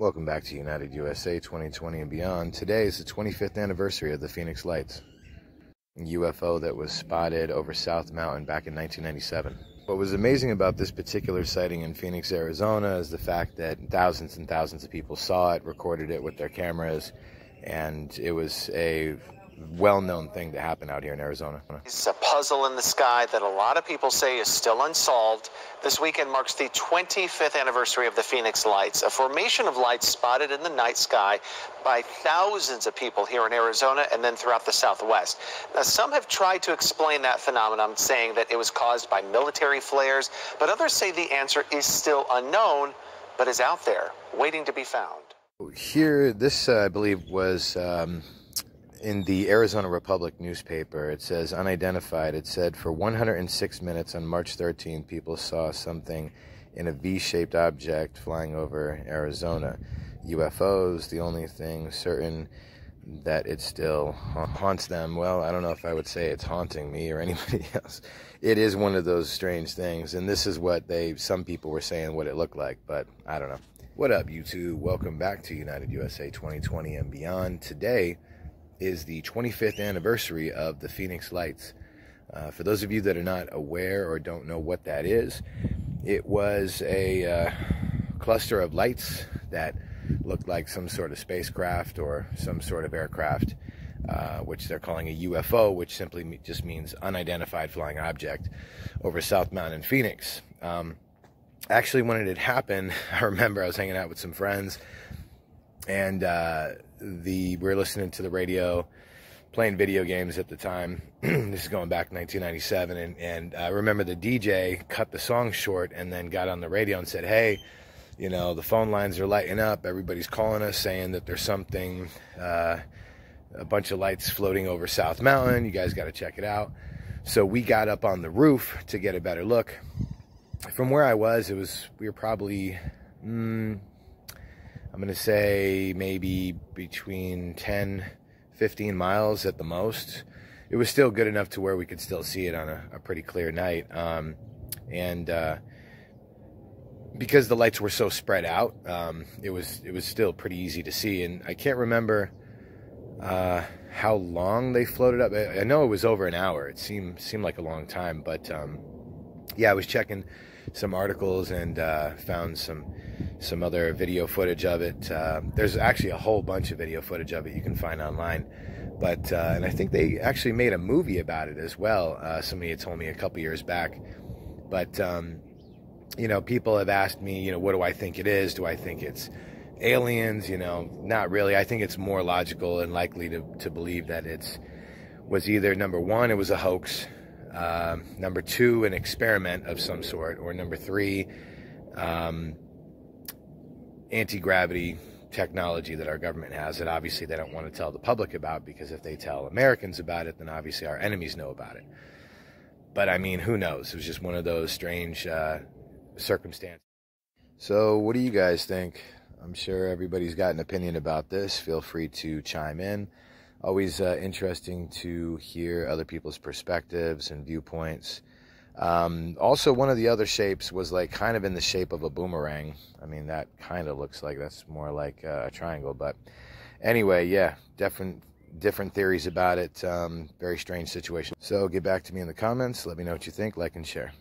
Welcome back to United USA 2020 and beyond. Today is the 25th anniversary of the Phoenix Lights, a UFO that was spotted over South Mountain back in 1997. What was amazing about this particular sighting in Phoenix, Arizona is the fact that thousands and thousands of people saw it, recorded it with their cameras, and it was a well-known thing to happen out here in Arizona. It's a puzzle in the sky that a lot of people say is still unsolved. This weekend marks the 25th anniversary of the Phoenix Lights, a formation of lights spotted in the night sky by thousands of people here in Arizona and then throughout the Southwest. Now, some have tried to explain that phenomenon, saying that it was caused by military flares, but others say the answer is still unknown, but is out there, waiting to be found. Here, this, I believe, was in the Arizona Republic newspaper. It says unidentified. It said for 106 minutes on March 13th, people saw something in a V-shaped object flying over Arizona. UFOs, the only thing certain that it still haunts them. Well, I don't know if I would say it's haunting me or anybody else. It is one of those strange things, and this is what some people were saying what it looked like, but I don't know. What up, YouTube? Welcome back to United USA 2020 and beyond. Today is the 25th anniversary of the Phoenix Lights. For those of you that are not aware or don't know what that is, it was a cluster of lights that looked like some sort of spacecraft or some sort of aircraft, which they're calling a UFO, which simply just means unidentified flying object, over South Mountain in Phoenix. Actually, when it had happened, I remember I was hanging out with some friends, and we were listening to the radio, playing video games at the time. This is going back 1997, and I remember the DJ cut the song short and then got on the radio and said, hey, you know, the phone lines are lighting up. Everybody's calling us saying that there's something, a bunch of lights floating over South Mountain. You guys got to check it out. So we got up on the roof to get a better look. From where I was, we were probably, I'm going to say maybe between 10, 15 miles at the most. It was still good enough to where we could still see it on a pretty clear night. Because the lights were so spread out, it was still pretty easy to see. And I can't remember how long they floated up. I know it was over an hour. It seemed like a long time, but yeah, I was checking some articles and found some other video footage of it. There's actually a whole bunch of video footage of it you can find online, but and I think they actually made a movie about it as well. Somebody had told me a couple years back, but you know, people have asked me, you know, what do I think it is? Do I think it's aliens? You know, not really. I think it's more logical and likely to believe that was either, number one, it was a hoax, number two, an experiment of some sort, or number three, anti-gravity technology that our government has that obviously they don't want to tell the public about, because if they tell Americans about it, then obviously our enemies know about it. But I mean, who knows? It was just one of those strange circumstances. So what do you guys think? I'm sure everybody's got an opinion about this. Feel free to chime in. Always interesting to hear other people's perspectives and viewpoints. Also, one of the other shapes was like kind of in the shape of a boomerang. I mean, that kind of looks like that's more like a triangle. But anyway, yeah, different theories about it. Very strange situation. So get back to me in the comments. Let me know what you think. Like and share.